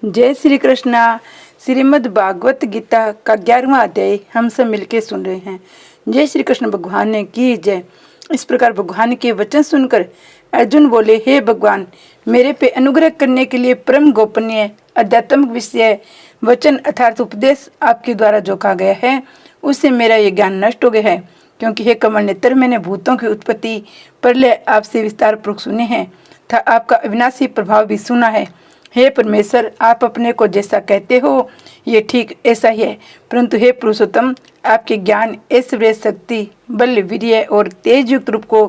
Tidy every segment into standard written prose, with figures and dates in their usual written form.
जय श्री कृष्णा। श्रीमद् भागवत गीता का 11वां अध्याय हम सब मिलके सुन रहे हैं। जय श्री कृष्ण भगवान ने की जय। इस प्रकार भगवान के वचन सुनकर अर्जुन बोले, हे भगवान, मेरे पे अनुग्रह करने के लिए परम गोपनीय आध्यात्मिक विषय वचन अर्थात उपदेश आपके द्वारा जो कहा गया है उससे मेरा ये ज्ञान नष्ट हो गया है। क्योंकि हे कमल नेत्र, मैंने भूतों की उत्पत्ति प्रलय आपसे विस्तार पूर्वक सुने हैं तथा आपका अविनाशी प्रभाव भी सुना है। हे परमेश्वर, आप अपने को जैसा कहते हो ये ठीक ऐसा ही है, परंतु हे पुरुषोत्तम, आपके ज्ञान, ऐश्वर्य, शक्ति, बल, वीर्य और तेज युक्त रूप को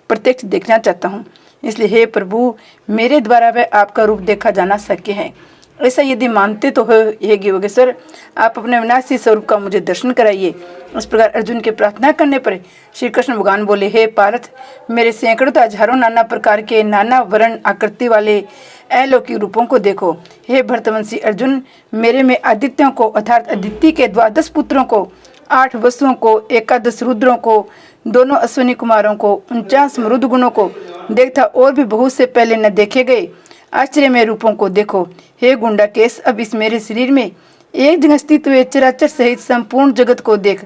प्रत्यक्ष देखना चाहता हूँ। इसलिए हे प्रभु, मेरे द्वारा वह आपका रूप देखा जाना शक्य है। ऐसा यदि मानते तो हो, हे योगेश्वर, आप अपने विनाशी स्वरूप का मुझे दर्शन कराइए। इस प्रकार अर्जुन की प्रार्थना करने पर श्री कृष्ण भगवान बोले, हे पार्थ, मेरे सैकड़ों तो हजारों नाना प्रकार के नाना वर्ण आकृति वाले अलौकिक रूपों को देखो। हे भरतवंशी अर्जुन, मेरे में आदित्यों को अर्थात अदिति के 12 पुत्रों को, 8 वसुओं को, 11 रुद्रों को, दोनों अश्विनी कुमारों को, 49 मरुद गुणों को देखता और भी बहुत से पहले न देखे गए आश्चर्यमय रूपों को देखो। हे गुंडाकेश, अब इस मेरे शरीर में एक जगह स्थित हुए चराचर सहित संपूर्ण जगत को देख।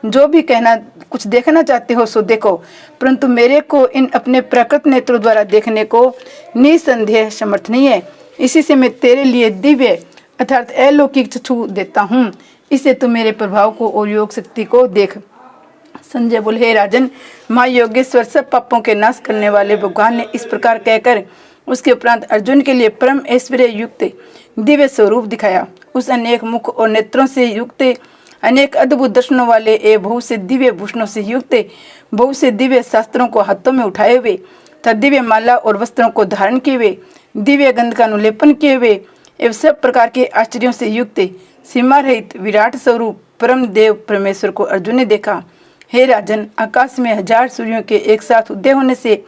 जो भी कहना कुछ देखना चाहते हो सो देखो, परंतु मेरे को इन अपने प्रकट नेत्रों द्वारा देखने को निसंदेह समर्थ नहीं है। इसी से मैं तेरे लिए दिव्य अर्थात अलौकिक चक्षु देता हूँ। इससे तू मेरे प्रभाव को और योग शक्ति को देख। संजय बोले, हे राजन, माँ योगेश्वर, सब पापों के नाश करने वाले भगवान ने इस प्रकार कहकर उसके उपरांत अर्जुन के लिए परम ऐश्वर्य युक्त दिव्य स्वरूप दिखाया। उस अनेक मुख और नेत्रों से युक्त, अनेक अद्भुत दर्शनों वाले ए बहुत से दिव्य भूषणों से युक्त, बहुत से दिव्य शास्त्रों को हाथों में उठाए हुए तथा दिव्य माला और वस्त्रों को धारण किए हुए, दिव्य गंध का अनुलेपन किए हुए एवं सब प्रकार के आश्चर्यों से युक्त सीमा रहित विराट स्वरूप परम देव परमेश्वर को अर्जुन ने देखा। हे राजन, आकाश में 1000 सूर्यों के एक साथ उदय होने से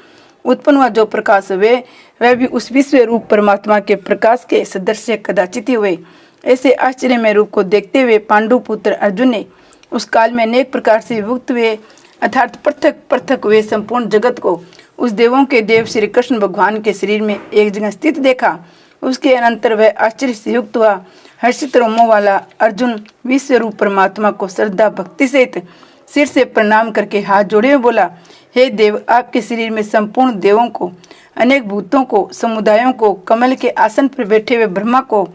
उत्पन्न हुआ जो प्रकाश हुए वह भी उस विश्व रूप परमात्मा के प्रकाश के सदृश कदाचित ही हुए। ऐसे आश्चर्यमय रूप को देखते हुए पांडु पुत्र अर्जुन ने उस काल में अनेक प्रकार से विभक्त हुए अर्थात पृथक पृथक हुए संपूर्ण जगत को उस देवों के देव श्री कृष्ण भगवान के शरीर में एक जगह स्थित देखा। उसके अनंतर वह आश्चर्य से युक्त हुआ हर्षित रोमों वाला अर्जुन विश्व रूप परमात्मा को श्रद्धा भक्ति सहित सिर से प्रणाम करके हाथ जोड़े हुए बोला, हे देव, आपके शरीर में संपूर्ण देवों को, अनेक भूतों को, समुदायों को, कमल के आसन पर बैठे हुए ब्रह्मा को,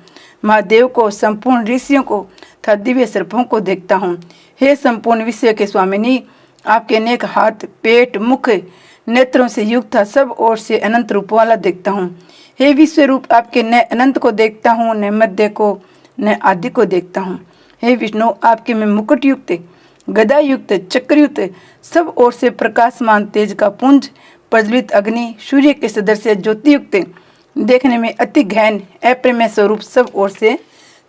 महादेव को, संपूर्ण ऋषियों को तथा दिव्य सर्पों को देखता हूँ। हे संपूर्ण विश्व के स्वामिनी, आपके अनेक हाथ, पेट, मुख, नेत्रों से युक्त था सब ओर से अनंत रूप वाला देखता हूँ। हे विश्व रूप, आपके न अनंत को देखता हूँ, न मध्य को, न आदि को देखता हूँ। हे विष्णु, आपके में मुकुट युक्त, गदा युक्त, चक्रयुक्त, सब ओर से प्रकाशमान तेज का पुंज, प्रज्वलित अग्नि, सूर्य के सदृश ज्योति युक्त, देखने में अति गहन अप्रमेय स्वरूप सब ओर से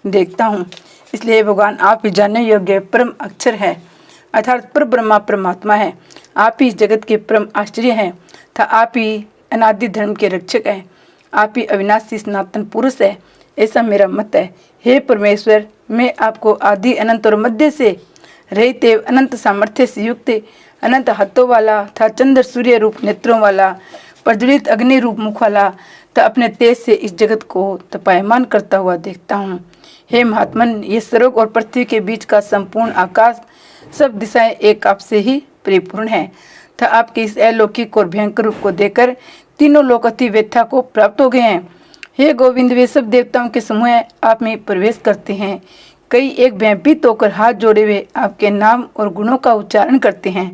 देखता हूँ। इसलिए भगवान, आप ही जानने योग्य परम अक्षर है अर्थात पर ब्रह्मा परमात्मा है। आप ही इस जगत के परम आश्चर्य हैं तथा आप ही अनादि धर्म के रक्षक हैं। आप ही अविनाशी सनातन पुरुष है, ऐसा मेरा मत है। हे परमेश्वर, मैं आपको आदि अनंत और मध्य से रहित अनंत सामर्थ्य से युक्त, अनंत हाथों वाला था, चंद्र सूर्य रूप नेत्रों वाला, प्रज्वलित अग्नि रूप मुख वाला तो अपने तेज से इस जगत को तपायमान करता हुआ देखता हूँ। हे महात्मन, ये स्वर्ग और पृथ्वी के बीच का संपूर्ण आकाश, सब दिशाएं एक आपसे ही परिपूर्ण है था। आपके इस अलौकिक और भयंकर रूप को देखकर तीनों लोग अति व्यथा को प्राप्त हो गए हैं। हे गोविंद, वे सब देवताओं के समूह आप में प्रवेश करते हैं। कई एक भयभीत होकर हाथ जोड़े हुए आपके नाम और गुणों का उच्चारण करते हैं।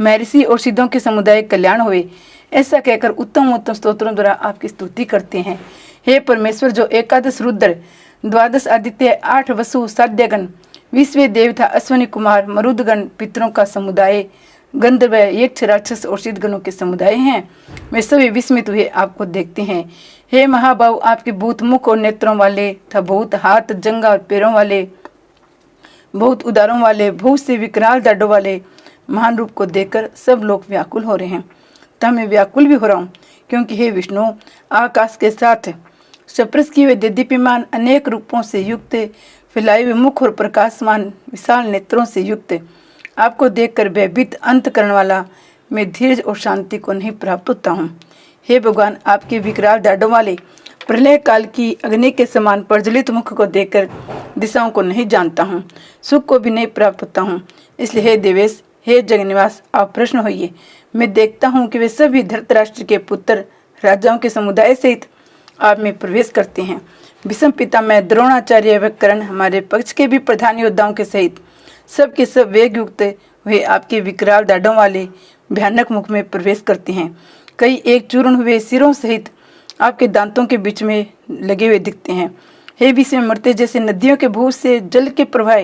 महर्षि और सिद्धों के समुदाय कल्याण हुए, ऐसा कहकर उत्तम उत्तम स्तोत्रों द्वारा आपकी स्तुति करते हैं। हे परमेश्वर, जो 11 रुद्र, 12 आदित्य, 8 वसु, साध्यगण, विश्व देवता, अश्विनी कुमार, मरुदगण, पितरों का समुदाय, गंधर्व, यक्ष, राक्षस और सिद्धगणों के समुदाय हैं, वे सभी विस्मित हुए आपको देखते हैं। हे महाबाहु, आपके बहुत मुख और नेत्रों वाले तथा बहुत हाथ, जंगा और पैरों वाले, बहुत उदारों वाले, बहुत से विकराल दाढ़ों वाले महान रूप को देखकर सब लोग व्याकुल हो रहे हैं तथा मैं व्याकुल भी हो रहा हूँ। क्योंकि हे विष्णु, आकाश के साथ सप्रस किए हुए दीप्यमान अनेक रूपों से युक्त, फैलाए हुए मुख और प्रकाशमान विशाल नेत्रों से युक्त आपको देखकर भयभीत अंतकरण वाला मैं धीरज और शांति को नहीं प्राप्त होता हूँ। हे भगवान, आपके विकराल दाढ़ों वाले प्रलय काल की अग्नि के समान प्रज्वलित मुख को देखकर दिशाओं को नहीं जानता हूँ, सुख को भी नहीं प्राप्त होता हूँ। इसलिए हे देवेश, हे जगन्निवास, आप प्रश्न होइए। मैं देखता हूँ कि वे सभी धृतराष्ट्र के पुत्र राजाओं के समुदाय सहित आप में प्रवेश करते हैं। भीष्म पितामह, द्रोणाचार्य व कर्ण, हमारे पक्ष के भी प्रधान योद्धाओं के सहित सब के सब वेग युक्त वे आपके विकराल दाढ़ों वाले भयानक मुख में प्रवेश करते हैं। कई एक चूर्ण हुए सिरों सहित आपके दांतों के बीच में लगे हुए दिखते हैं। हे विष में मरते जैसे नदियों के भूत से जल के प्रवाह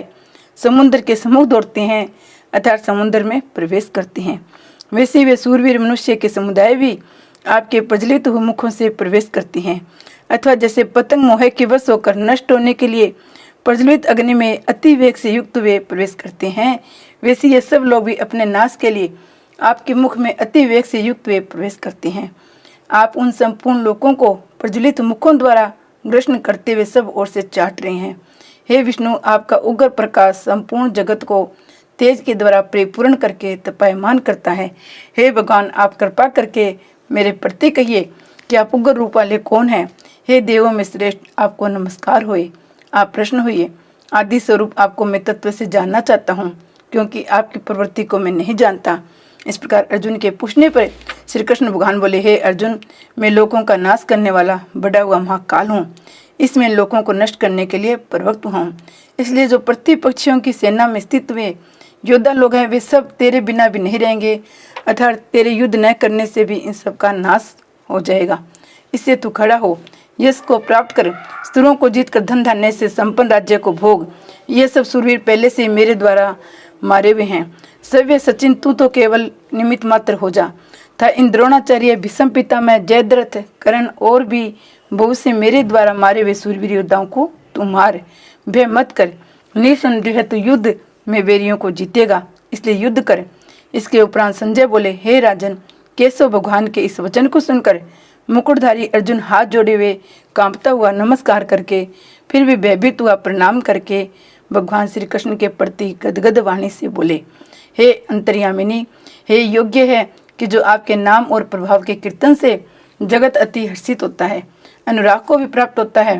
समुद्र के सम्मुख दौड़ते हैं, अर्थात समुद्र में प्रवेश करते हैं, वैसे वे सूरवीर मनुष्य के समुदाय भी आपके प्रज्वलित हुए मुखों से प्रवेश करते हैं। अथवा जैसे पतंग मोह के वश होकर नष्ट होने के लिए प्रज्वलित अग्नि में अति वेग से युक्त वे प्रवेश करते हैं, वैसे ये सब लोग भी अपने नाश के लिए आपके मुख में अति वेग से युक्त वे प्रवेश करते हैं। आप उन संपूर्ण लोगों को प्रज्वलित मुखों द्वारा ग्रसन करते हुए सब ओर से चाट रहे हैं। हे विष्णु, आपका उग्र प्रकाश संपूर्ण जगत को तेज के द्वारा परिपूर्ण करके तपायमान करता है। हे भगवान, आप कृपा करके मेरे प्रति कहिए कि आप उग्र रूप वाले कौन हैं। हे देवों में श्रेष्ठ, आपको नमस्कार होए। आप प्रश्न होइए। आदि स्वरूप आपको मैं तत्व से जानना चाहता हूँ, क्योंकि आपकी प्रवृत्ति को मैं नहीं जानता। इस प्रकार अर्जुन के पूछने पर श्री कृष्ण भगवान बोले, हे अर्जुन, मैं लोगों का नाश करने वाला बड़ा हुआ महाकाल हूँ। इसमें लोगों को नष्ट करने के लिए प्रवक्त हूँ। इसलिए जो प्रतिपक्षियों की सेना में स्थित हुए योद्धा लोग हैं, वे सब तेरे बिना भी नहीं रहेंगे, अर्थात तेरे युद्ध न करने से भी इन सब का नाश हो जाएगा। इससे तू खड़ा हो, यश को प्राप्त कर, शत्रुओं को जीत कर धन धान्य से संपन्न राज्य को भोग। ये सब सूरवीर पहले से मेरे द्वारा मारे हुए हैं। सव्य सचिन, तू तो केवल निमित्त मात्र हो जा। था इन द्रोणाचार्य, भीष्म पितामह, जयद्रथ, कर्ण और भी बहुत से मेरे द्वारा मारे हुए सूरवीर योद्धाओं को तू मार। भय मत कर, निसंदेह तू युद्ध में वेरियों को जीतेगा, इसलिए युद्ध कर। इसके उपरांत संजय बोले, हे राजन, केशव भगवान के इस वचन को सुनकर मुकुटधारी अर्जुन हाथ जोड़े हुए कांपता हुआ नमस्कार करके फिर भी भयभीत हुआ प्रणाम करके भगवान श्री कृष्ण के प्रति गदगद वाणी से बोले, हे अंतर्यामिनी, हे योग्य है कि जो आपके नाम और प्रभाव के कीर्तन से जगत अति हर्षित होता है, अनुराग को भी प्राप्त होता है।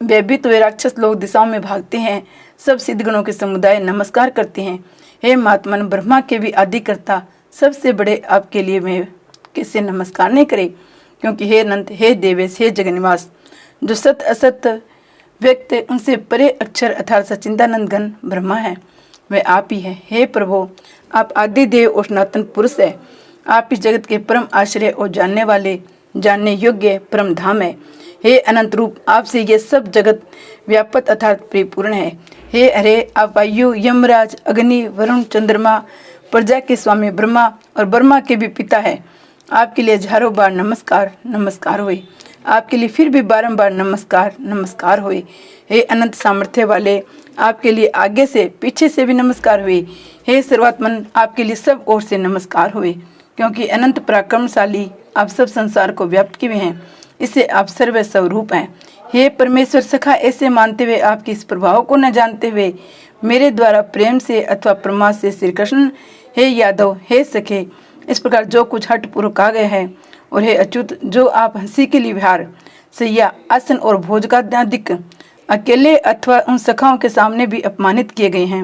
भयभीत हुए राक्षस लोग दिशाओं में भागते हैं, सब सिद्धगणों के समुदाय नमस्कार करते हैं। हे महात्मन, ब्रह्मा के भी आदि करता सबसे बड़े आपके लिए मैं किससे नमस्कार नहीं करे, क्योंकि हे अनंत, हे देवेश, हे जगन्निवास, जो सत असत व्यक्त उनसे परे अक्षर अर्थात सच्चिदानंद घन ब्रह्मा है, वह आप ही है। हे प्रभु, आप आदि देव और सनातन पुरुष है। आप इस जगत के परम आश्रय और जानने वाले, जानने योग्य परम धाम है। हे अनंत रूप, आपसे ये सब जगत व्यापक अर्थात परिपूर्ण है। हे हरे, आप वायु, यमराज, अग्नि, वरुण, चंद्रमा, प्रजा के स्वामी ब्रह्मा और ब्रह्मा के भी पिता है। आपके लिए हजारों बार नमस्कार नमस्कार हुए, आपके लिए फिर भी बारंबार नमस्कार नमस्कार हुए। हे अनंत सामर्थ्य वाले, आपके लिए आगे से पीछे से भी नमस्कार हुए। हे सर्वात्मन, आपके लिए सब ओर से नमस्कार हुए, क्योंकि अनंत पराक्रमशाली आप सब संसार को व्याप्त किए हैं, इससे आप सर्व स्वरूप हैं। हे परमेश्वर सखा, ऐसे मानते हुए आपके इस प्रभाव को न जानते हुए मेरे द्वारा प्रेम से अथवा प्रमाद से श्री कृष्ण, हे यादव, हे सखे, इस प्रकार जो कुछ हट पूर्व कहा गया है, और हे अच्युत, जो आप हंसी के लिए विहार, सैया, आसन और भोज का अधिक अकेले अथवा उन सखाओं के सामने भी अपमानित किए गए हैं,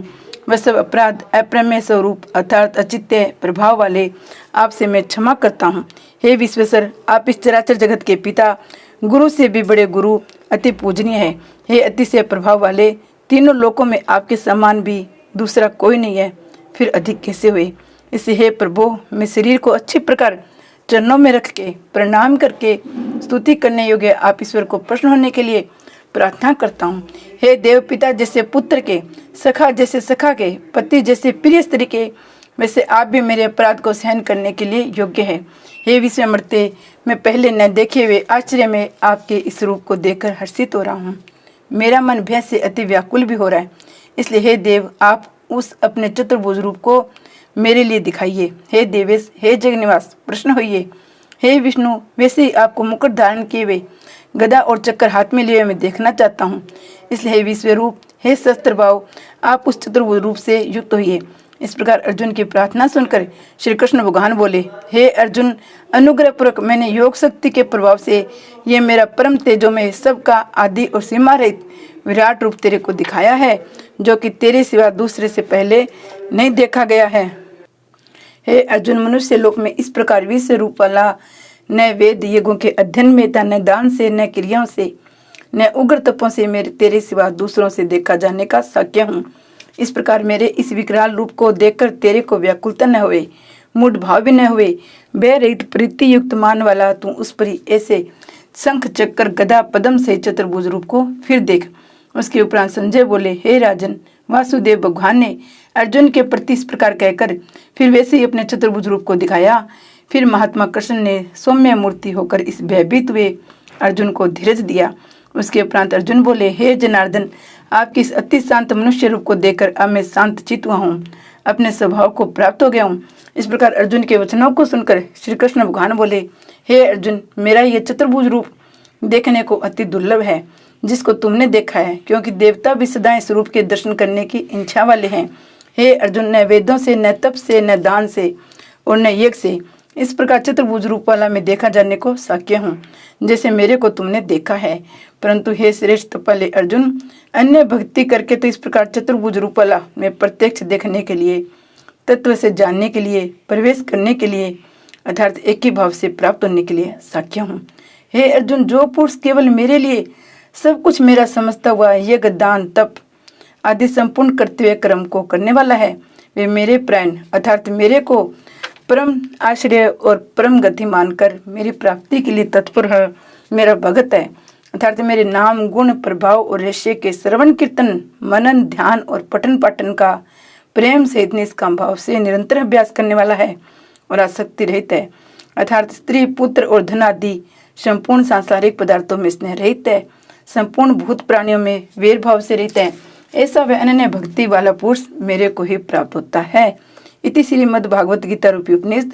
वह सब अपराध अप्रमेय स्वरूप अर्थात अचित्य प्रभाव वाले आपसे मैं क्षमा करता हूँ। हे विश्वेश्वर, आप इस चराचर जगत के पिता, गुरु से भी बड़े गुरु, अति पूजनीय है। हे अतिशय प्रभाव वाले, तीनों लोकों में आपके समान भी दूसरा कोई नहीं है, फिर अधिक कैसे हुए। इससे हे प्रभु, मैं शरीर को अच्छी प्रकार चरणों में रख के प्रणाम करके स्तुति करने योग्य आप ईश्वर को प्रसन्न होने के लिए प्रार्थना करता हूँ। हे देव पिता जैसे पुत्र के, सखा जैसे सखा के, पति जैसे प्रिय स्त्री के, वैसे आप भी मेरे अपराध को सहन करने के लिए योग्य है। हे विषय मरते, मैं पहले न देखे हुए आश्चर्य में आपके इस रूप को देखकर हर्षित हो रहा हूँ। मेरा मन भय से अति व्याकुल भी हो रहा है, इसलिए हे देव, आप उस अपने चतुर्भुज रूप को मेरे लिए दिखाइए। हे देवेश, हे जगन्निवास, प्रसन्न होइए। हे विष्णु, वैसे ही आपको मुकुट धारण किए हुए गदा और चक्कर हाथ में लिए मैं देखना चाहता हूँ। इसलिए हे विश्व रूप, हे शस्त्र भाव, आप उस चतुर्भुज रूप से युक्त होइए। इस प्रकार अर्जुन की प्रार्थना सुनकर श्री कृष्ण भगवान बोले, हे अर्जुन, अनुग्रह पूर्वक मैंने योग शक्ति के प्रभाव से ये मेरा परम तेजो में सबका आदि और सीमा रहित विराट रूप तेरे को दिखाया है, जो कि तेरे सिवा दूसरे से पहले नहीं देखा गया है। हे अर्जुन, मनुष्य लोक में इस प्रकार विश्व रूप वाला न वेद यज्ञों के अध्ययन में था, न दान से, न क्रियाओं से, न उग्र तपों से मेरे तेरे सिवा दूसरों से देखा जाने का साक्ष्य हूँ। इस प्रकार मेरे इस विकराल रूप को देखकर तेरे को व्याकुलता न हुए, मूढ़ भाव भी न हुए, भय रहित प्रीति युक्त मान वाला तू उस पर ऐसे शंख चक्कर गदा पद्म से चतुर्भुज रूप को फिर देख। उसके उपरांत संजय बोले, हे राजन, वासुदेव भगवान ने अर्जुन के प्रति इस प्रकार कहकर फिर वैसे ही अपने चतुर्भुज रूप को दिखाया। फिर महात्मा कृष्ण ने सौम्य मूर्ति होकर इस भयभीत हुए अर्जुन को धीरज दिया। उसके उपरांत अर्जुन बोले, हे जनार्दन, आपके इस अति शांत मनुष्य रूप को देखकर अब मैं शांत चित्त हुआ हूँ, अपने स्वभाव को प्राप्त हो गया हूँ। इस प्रकार अर्जुन के वचनों को सुनकर श्री कृष्ण भगवान बोले, हे अर्जुन, मेरा ये चतुर्भुज रूप देखने को अति दुर्लभ है, जिसको तुमने देखा है, क्योंकि देवता भी सदा इस रूप के दर्शन करने की इच्छा वाले हैं। हे अर्जुन, न वेदों से, न तप से, न दान से और न यज्ञ से इस प्रकार चतुर्भुज रूप वाला मैं देखा जाने को साक्ष्य हूँ, जैसे मेरे को तुमने देखा है। परंतु हे श्रेष्ठ तपले अर्जुन, अन्य भक्ति करके तो इस प्रकार चतुर्भुज रूप वाला मैं प्रत्यक्ष देखने के लिए, तत्व से जानने के लिए, प्रवेश करने के लिए, अर्थात एक ही भाव से प्राप्त होने के लिए साक्ष्य हूँ। हे अर्जुन, जो पुरुष केवल मेरे लिए सब कुछ मेरा समझता हुआ यज्ञ, दान, तप आदि संपूर्ण करते हुए कर्म को करने वाला है, वे मेरे प्राण अर्थात मेरे को परम आश्रय और परम गति मानकर मेरी प्राप्ति के लिए तत्पर है, मेरा भगत है। अर्थात मेरे नाम, गुण, प्रभाव और रहस्य के श्रवण, कीर्तन, मनन, ध्यान और पठन पाठन का प्रेम सहित निष्काम भाव से निरंतर अभ्यास करने वाला है और आसक्ति रहित है। अर्थात स्त्री, पुत्र और धन आदि संपूर्ण सांसारिक पदार्थों में स्नेह रहित है, संपूर्ण भूत प्राणियों में वेर भाव से रहित है। ऐसा वह अनन्य भक्ति वाला पुरुष मेरे को ही प्राप्त होता है। इति श्रीमद् भागवत गीता रूपी उपनिषद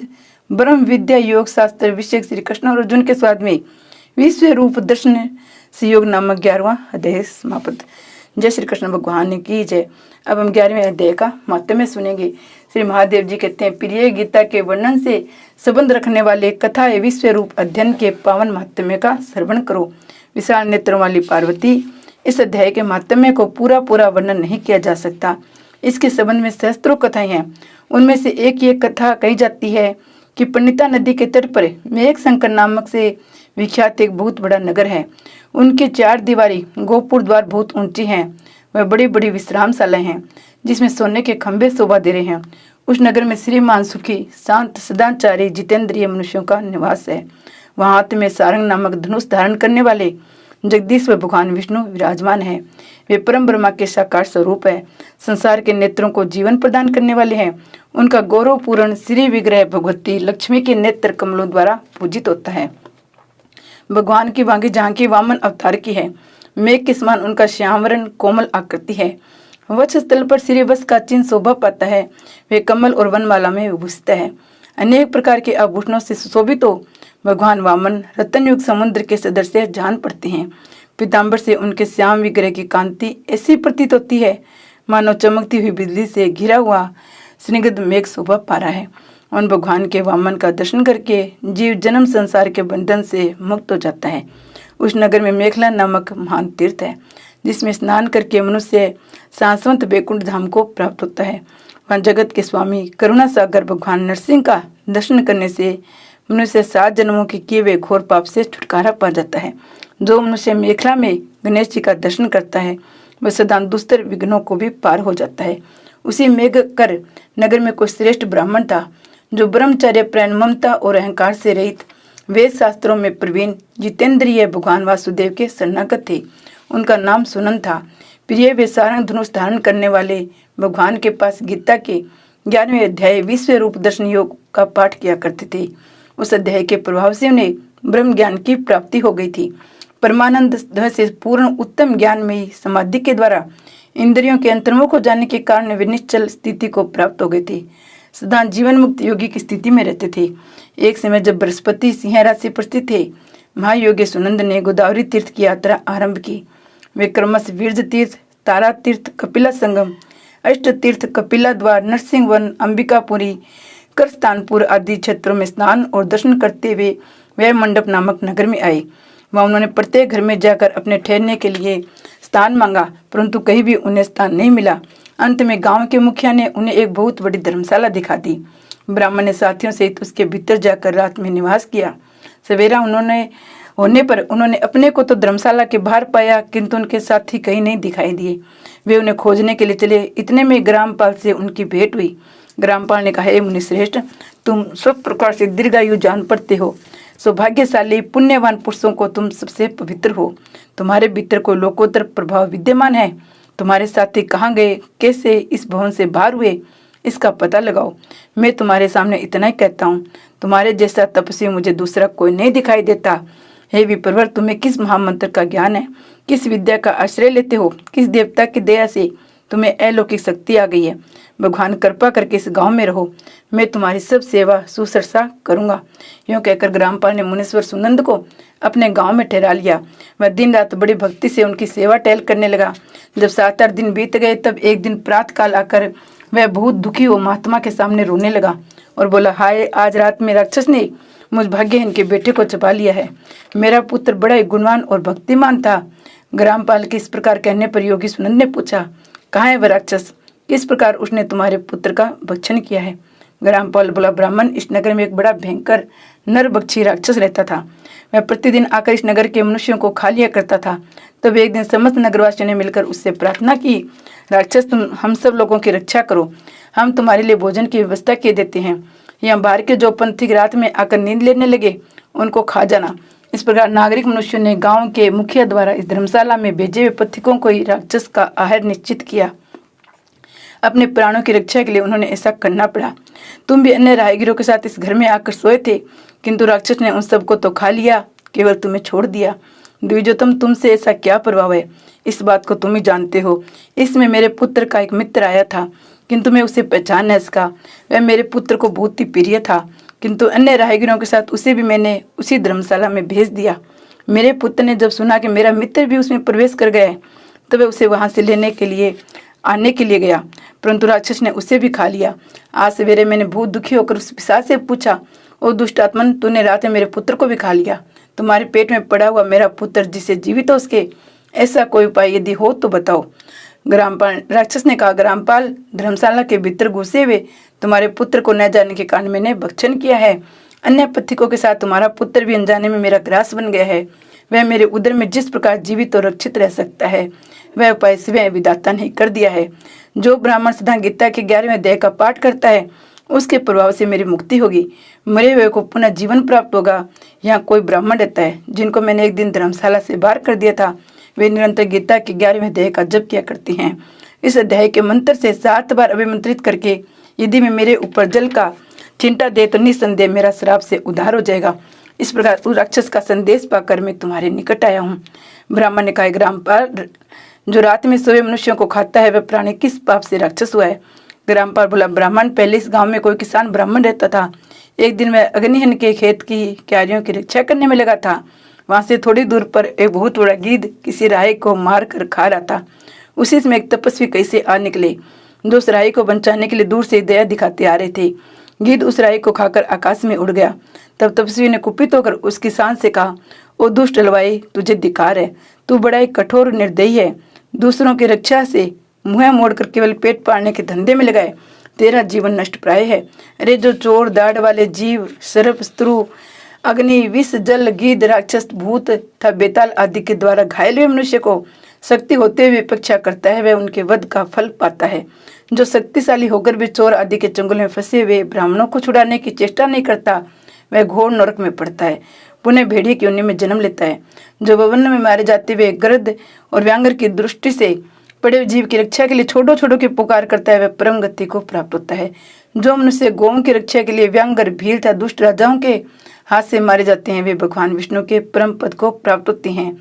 ब्रह्म विद्या योग शास्त्र विषय श्री कृष्ण और अर्जुन के स्वाद में विश्व रूप दर्शन योग नामक 11वां अध्याय समाप्त। जय श्री कृष्ण भगवान की जय। अब हम 11वें अध्याय का महात्म्य सुनेंगे। श्री महादेव जी कहते हैं, प्रिय गीता के वर्णन से संबंध रखने वाले कथा एवं विश्व रूप अध्ययन के पावन महात्म्य का श्रवण करो। विशाल नेत्रों वाली पार्वती, इस अध्याय के महात्म्य को पूरा वर्णन नहीं किया जा सकता। इसके संबंध में सहस्त्रों कथाएं हैं। उनमें से एक कथा कही जाती है कि पंडिता नदी के तट पर मेघ शंकर नामक से विख्यात एक बहुत बड़ा नगर है। उनके 4 दीवारी गोपुर द्वार बहुत ऊंची हैं। वह बड़ी बड़ी विश्रामशालाएं हैं जिसमें सोने के खंभे शोभा दे रहे हैं। उस नगर में श्रीमान सुखी, शांत, सदाचारी, जितेंद्रिय मनुष्यों का निवास है। वहां हाथ में सारंग नामक धनुष धारण करने वाले जगदीश्वर भगवान विष्णु विराजमान है। वे परम ब्रह्मा के साकार स्वरूप है। संसार के नेत्रों को जीवन प्रदान करने वाले हैं। उनका गौरवपूर्ण श्री विग्रह भगवती लक्ष्मी के नेत्र कमलों द्वारा पूजित होता है। भगवान की वांगी झांकी वामन अवतार की है। मेघ के समान उनका श्यामवरण कोमल आकृति है। वक्ष स्थल पर श्री वत्स का चिन्ह शोभा पाता है। वे कमल और वनमाला में विभूषित है। अनेक प्रकार के आभूषणों से सुशोभित हो भगवान वामन रतन युग समुद्र के सदृश जान पड़ते हैं। पीताम्बर से उनके श्याम विग्रह की कांति ऐसी प्रतीत होती है मानो चमकती हुई बिजली से घिरा हुआ स्निग्ध मेघ शोभा पा रहा है। उन भगवान के वामन का दर्शन करके जीव जन्म संसार के बंधन से मुक्त हो जाता है। उस नगर में मेखला नामक महान तीर्थ है जिसमें स्नान करके मनुष्य शाश्वत वैकुंठ धाम को प्राप्त होता है। वहाँ जगत के स्वामी करुणा सागर भगवान नरसिंह का दर्शन करने से मनुष्य 7 जन्मों के किए हुए घोर पाप से छुटकारा पा जाता है। जो मनुष्य मेखला में गणेश जी का दर्शन करता है वह सदा दुस्तर विघ्नों को भी पार हो जाता है। उसी मेघ कर नगर में कोई श्रेष्ठ ब्राह्मण था जो ब्रह्मचर्य, प्रेम, ममता और अहंकार से रहित वेद शास्त्रों में प्रवीण जितेंद्रिय भगवान वासुदेव के शरणागत थे। उनका नाम सुनन था। प्रिय वे सारंग धनुष धारण करने वाले भगवान के पास गीता के 11वें अध्याय विश्व रूप दर्शन योग का पाठ किया करते थे। उस अध्याय के प्रभाव से उन्हें ब्रह्म ज्ञान की प्राप्ति हो गई थी। परमानंद से पूर्ण उत्तम ज्ञान में समाधि के द्वारा इंद्रियों के अंतर्मुख को जानने के कारण वे निश्चल स्थिति को प्राप्त हो गए थे। सदा जीवन मुक्त योगी की स्थिति में रहते थे। एक समय जब बृहस्पति सिंह राशि पर स्थित थे, महायोगी सुनंद ने गोदावरी तीर्थ की यात्रा आरंभ की। वे क्रमश वीरज तीर्थ, तारा तीर्थ, कपिला संगम अष्ट तीर्थ, कपिला द्वार, नरसिंह वन, अंबिकापुरी, करस्तानपुर आदि क्षेत्रों में स्नान और दर्शन करते हुए वह मंडप नामक नगर में आए। वहाँ उन्होंने प्रत्येक घर में जाकर अपने ठहरने के लिए स्थान मांगा, परंतु कहीं भी उन्हें स्थान नहीं मिला। अंत में गांव के मुखिया ने उन्हें एक बहुत बड़ी धर्मशाला दिखा दी। ब्राह्मण ने साथियों सहित उसके भीतर जाकर रात में निवास किया। सवेरा होने पर उन्होंने अपने को तो धर्मशाला के बाहर पाया, किंतु उनके साथी कहीं नहीं दिखाई दिए। वे उन्हें खोजने के लिए चले। इतने में ग्रामपाल से उनकी भेंट हुई। ग्रामपाल ने कहा, हे मुनिश्रेष्ठ, तुम सब प्रकार से दीर्घायु जान पड़ते हो। सौभाग्यशाली पुण्यवान पुरुषों को तुम सबसे पवित्र हो। तुम्हारे भीतर कोई लोकोत्तर प्रभाव विद्यमान है। तुम्हारे साथी कहाँ गए, कैसे इस भवन से बाहर हुए, इसका पता लगाओ। मैं तुम्हारे सामने इतना ही कहता हूँ, तुम्हारे जैसा तपस्वी मुझे दूसरा कोई नहीं दिखाई देता। हे विप्रवर, तुम्हें किस महामंत्र का ज्ञान है, किस विद्या का आश्रय लेते हो, किस देवता की दया से तुम्हें अलौकिक शक्ति आ गई है। भगवान कृपा करके इस गांव में रहो, मैं तुम्हारी सब सेवा सुश्रूषा करूंगा। यूँ कहकर ग्रामपाल ने मुनीश्वर सुनंद को अपने गांव में ठहरा लिया। वह दिन रात बड़ी भक्ति से उनकी सेवा टहल करने लगा। जब 7-8 दिन बीत गए, तब एक दिन प्रातः काल आकर वह बहुत दुखी हो महात्मा के सामने रोने लगा और बोला, हाय, आज रात में राक्षस ने मुझ भाग्यहीन के बेटे को छुपा लिया है। मेरा पुत्र बड़ा ही गुणवान और भक्तिमान था। ग्रामपाल के इस प्रकार कहने पर योगी सुनंद ने पूछा, कहाँ है वह राक्षस, किस प्रकार उसने तुम्हारे पुत्र का भक्षण किया है। ग्रामपाल बोला, ब्राह्मण, इस नगर में एक बड़ा भयंकर नरभक्षी राक्षस रहता था। वह प्रतिदिन आकर इस नगर के मनुष्यों को खा लिया करता था। तब एक दिन समस्त नगरवासियों ने मिलकर उससे प्रार्थना की, राक्षस, तुम हम सब लोगों की रक्षा करो, हम तुम्हारे लिए भोजन की व्यवस्था किए देते हैं। यहाँ बाहर के जो पंथिक रात में आकर नींद लेने लगे, उनको खा जाना। इस प्रकार नागरिक मनुष्यों ने गांव के मुखिया द्वारा इस धर्मशाला में भेजे हुए पथिकों को ही राक्षस का आहार निश्चित किया। अपने प्राणों की रक्षा के लिए उन्होंने ऐसा करना पड़ा। तुम भी अन्य राहगीरों के साथ इस घर में आकर सोए थे, किंतु राक्षस ने उन सबको तो खा लिया, केवल तुम्हें छोड़ दिया। द्विजोतम, तुमसे ऐसा क्या प्रभाव है, इस बात को तुम ही जानते हो। इसमें मेरे पुत्र का एक मित्र आया था, किंतु मैं उसे पहचान न सका। वह मेरे पुत्र को बहुत ही प्रिय था, किंतु अन्य राहगीरों के साथ उसे भी मैंने उसी धर्मशाला में भेज दिया। मेरे पुत्र ने जब सुना कि मेरा मित्र भी उसमें प्रवेश कर गया है, तब वह उसे वहां से आने के लिए गया, परंतु राक्षस ने उसे भी खा लिया। आज सवेरे मैंने बहुत दुखी होकर उस पिशाच से पूछा, ओ दुष्ट आत्मन, तूने रात में मेरे पुत्र को भी खा लिया। तुम्हारे पेट में पड़ा हुआ मेरा पुत्र जिसे जीवित हो उसके ऐसा कोई उपाय यदि हो तो बताओ। राक्षस ने कहा, ग्रामपाल, धर्मशाला के भीतर घुसे हुए तुम्हारे पुत्र को न जाने के कारण मैंने भक्षण किया है। अन्य पथिकों के साथ तुम्हारा पुत्र भी अनजाने में मेरा ग्रास बन गया है। वह मेरे उदर में जिस प्रकार जीवित और रक्षित रह सकता है, वह उपाय स्वयं विधाता ने कर दिया है। जो ब्राह्मण सदा गीता के 11वें अध्याय का पाठ करता है, उसके प्रभाव से मेरी मुक्ति होगी, मरे हुए को पुनः जीवन प्राप्त होगा। यहाँ कोई ब्राह्मण रहता है जिनको मैंने एक दिन धर्मशाला से बाहर कर दिया था। वे निरंतर गीता के 11वें अध्याय का जप किया करते हैं। इस अध्याय के मंत्र से 7 बार अभिमंत्रित करके यदि मैं मेरे ऊपर जल का छिंटा दे तो निसंदेह मेरा श्राप से उद्धार हो जाएगा। इस प्रकार उस राक्षस का संदेश पाकर मैं तुम्हारे निकट आया हूँ। ब्राह्मण ने कहा, ग्रामपाल, जो रात में सोए मनुष्यों को खाता है, वह प्राणी किस पाप से राक्षस हुआ है। ग्रामपाल बोला, ब्राह्मण, पहले इस गांव में कोई किसान ब्राह्मण रहता था। एक दिन वह अग्निहन के खेत की क्यारियों की रक्षा करने में लगा था। वहां से थोड़ी दूर पर एक बहुत बड़ा गिद्ध किसी राही को मार कर खा रहा था। उसी समय एक तपस्वी कैसे आ निकले, जो उस राही को बचाने के लिए दूर से दया दिखाते आ रहे थे। गिद्ध उस राही को खाकर आकाश में उड़ गया। तब तपस्वी ने कुपित होकर उस किसान से कहा, ओ दुष्ट हलवाई, तुझे धिक्कार है, तू बड़ा ही कठोर और निर्दयी है। दूसरों की रक्षा से मुँह मोड़कर केवल पेट पालने के धंधे में लगाए, तेरा जीवन नष्ट प्राय है। अरे जो चोर, दाढ़ वाले जीव, सर्प, स्त्रु, अग्नि, विष, जल, गिद्ध, राक्षस, भूत तथा बेताल आदि के द्वारा घायल हुए मनुष्य को शक्ति होते हुए अपेक्षा करता है, वह उनके वध का फल पाता है। जो शक्तिशाली होकर भी चोर आदि के चंगुल में फंसे हुए ब्राह्मणों को छुड़ाने की चेष्टा नहीं करता, वह घोर नरक में पड़ता है, पुनः भेड़िए की योनि में जन्म लेता है। जो वन में मारे जाते हुए गृध्र और व्यांगर की दृष्टि से पड़े जीव की रक्षा के लिए छोटो छोटो की पुकार करता है, वह परम गति को प्राप्त होता है। जो मनुष्य गौओं की रक्षा के लिए व्यांगर, भील तथा दुष्ट राजाओं के हाथ से मारे जाते हैं, वे भगवान विष्णु के परम पद को प्राप्त होते हैं,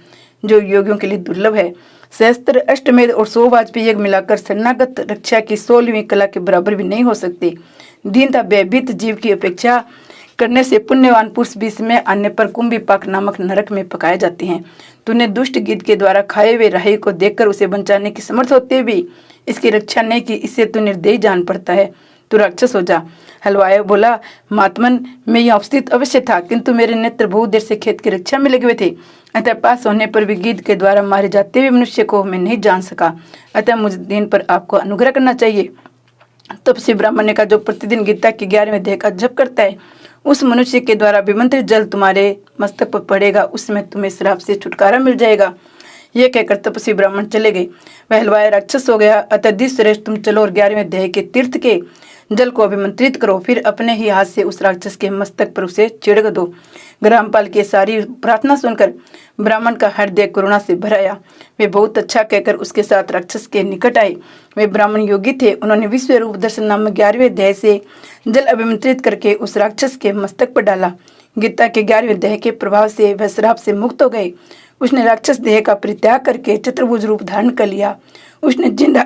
जो योगियों के लिए दुर्लभ है। सहस्त्र, अष्टमेध और 100 वाजपेयी यज्ञ मिलाकर शरणागत रक्षा की 16वीं कला के बराबर भी नहीं हो सकती। दीनता भयभीत जीव की अपेक्षा करने से पुण्यवान पुरुष बीच में आने पर कुंभी पाक नामक नरक में पकाए जाते हैं। तूने दुष्ट गिद्ध के द्वारा खाए हुए राही को देखकर उसे बचाने की समर्थ होते भी इसकी रक्षा नहीं की, इससे तू निर्दयी जान पड़ता है, तू राक्षस हो जा। हलवाई बोला, महात्मन, मैं यहाँ उपस्थित अवश्य था, किंतु मेरे नेत्र बहुत देर से खेत की रक्षा में लगे हुए थे, अतः पास होने पर भी गिद्ध के द्वारा मारे जाते हुए मनुष्य को मैं नहीं जान सका, अतः मुझ दिन पर आपको अनुग्रह करना चाहिए। तब से ब्राह्मण ने कहा, जो प्रतिदिन गीता के 11वें अध्याय का जप करता है, उस मनुष्य के द्वारा विमंत्रित जल तुम्हारे मस्तक पर पड़ेगा, उसमें तुम्हें श्राप से छुटकारा मिल जाएगा। यह कहकर तपस्वी ब्राह्मण चले गए। वह हलवाई राक्षस हो गया। अतः श्रेष्ठ, तुम चलो और 11वें अध्याय के तीर्थ के जल को अभिमंत्रित करो, फिर अपने ही हाथ से उस राक्षस के मस्तक पर उसे छिड़क दो। ग्रामपाल की सारी प्रार्थना सुनकर ब्राह्मण का हृदय करुणा से भर आया। वे बहुत अच्छा कहकर उसके साथ राक्षस के निकट आए। वे ब्राह्मण योगी थे। उन्होंने विश्व रूप दर्शन नामक 11वें अध्याय से जल अभिमंत्रित करके उस राक्षस के मस्तक पर डाला। गीता के 11वें अध्याय के प्रभाव से वह श्राप से मुक्त हो गए। उसने राक्षस देह का परित्याग करके चतुर्भुज रूप धारण कर लिया। उसने जिन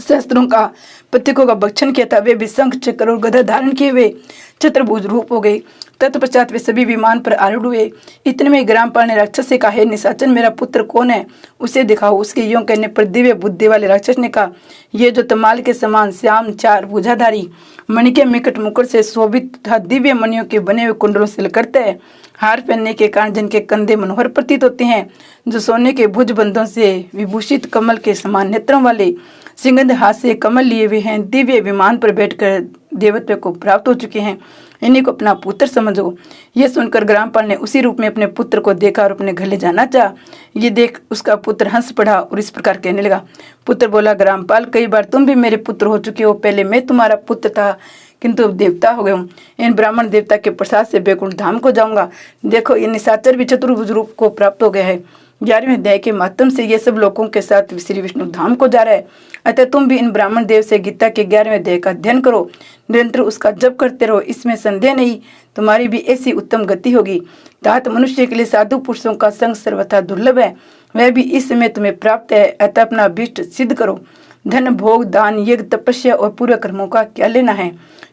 शस्त्रों का प्रतीकों का भक्षण किया था, वे भी शंख, चक्र और गदा धारण किए हुए चतुर्भुज रूप हो गए। तत्पश्चात वे सभी विमान पर आरूढ़ हुए। इतने में ग्रामपाल ने राक्षस से कहा, हे निशाचर, मेरा पुत्र कौन है, उसे दिखाओ। उसके यों कहने पर दिव्य बुद्धि वाले राक्षस ने कहा, ये जो तमाल के समान श्याम, चार भुजाधारी, मणि के मिकट मुकुट से शोभित तथा दिव्य मणियों के बने हुए कुंडलों से करते हैं, हार पहनने के कारण जिनके कंधे मनोहर प्रतीत होते हैं, जो सोने के भुज बंधों से विभूषित, कमल के समान नेत्रों वाले, सिंगंध हाथ से कमल लिए हुए हैं, दिव्य विमान पर बैठकर देवत्व को प्राप्त हो चुके हैं, इन्हीं को अपना पुत्र समझो। यह सुनकर ग्रामपाल ने उसी रूप में अपने पुत्र को देखा और अपने घर ले जाना चाहा। ये देख उसका पुत्र हंस पड़ा और इस प्रकार कहने लगा। पुत्र बोला, ग्रामपाल, कई बार तुम भी मेरे पुत्र हो चुके हो। पहले मैं तुम्हारा पुत्र था, किंतु अब देवता हो गए हूँ। इन ब्राह्मण देवता के प्रसाद से बैकुंठ धाम को जाऊंगा। देखो, ये निशाचर भी चतुर्भुज रूप को प्राप्त हो गया है। 11वें अध्याय के माध्यम से ये सब लोगों के साथ श्री विष्णु धाम को जा रहा है। अतः तुम भी इन ब्राह्मण देव से गीता के 11वें अध्याय का अध्ययन करो, निरंतर उसका जप करते रहो। इसमें संदेह नहीं, तुम्हारी भी ऐसी उत्तम गति होगी। तात मनुष्य के लिए साधु पुरुषों का संग सर्वथा दुर्लभ है, वह भी इस समय तुम्हें प्राप्त है। अतः अपना अभीष्ट सिद्ध करो। धन, भोग, दान, यज्ञ, तपस्या और पूरे कर्मों का क्या लेना है।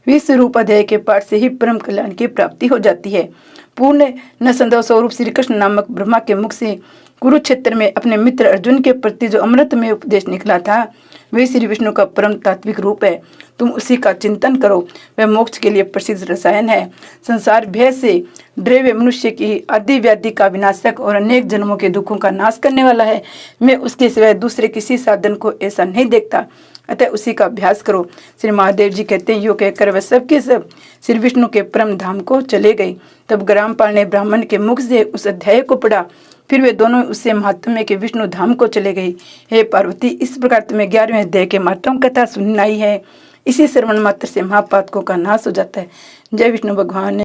विश्व रूप अध्याय के पाठ से ही परम कल्याण की प्राप्ति हो जाती है। पूर्ण न संदेह स्वरूप श्री कृष्ण नामक ब्रह्मा के मुख से कुरुक्षेत्र में अपने मित्र अर्जुन के प्रति जो अमृत में उपदेश निकला था, वे श्री विष्णु का परम तात्विक रूप है। तुम उसी का चिंतन करो, वह मोक्ष के लिए प्रसिद्ध रसायन है। संसार भय से डरे हुए मनुष्य की आदि व्याधि का विनाशक और अनेक जन्मों के दुखों का नाश करने वाला है। मैं उसके सिवाय दूसरे किसी साधन को ऐसा नहीं देखता, अतः उसी का अभ्यास करो। श्री महादेव जी कहते हैं, यो कहकर वह सब के सब श्री विष्णु के परम धाम को चले गए। तब ग्रामपाल ने ब्राह्मण के मुख से उस अध्याय को पढ़ा। फिर वे दोनों उससे महात्म्य के विष्णु धाम को चले गए। हे पार्वती, इस प्रकार तुम्हें 11वें अध्याय के महात्म कथा सुनाई है। इसी श्रवण मात्र से महापातकों का नाश हो जाता है। जय विष्णु भगवान।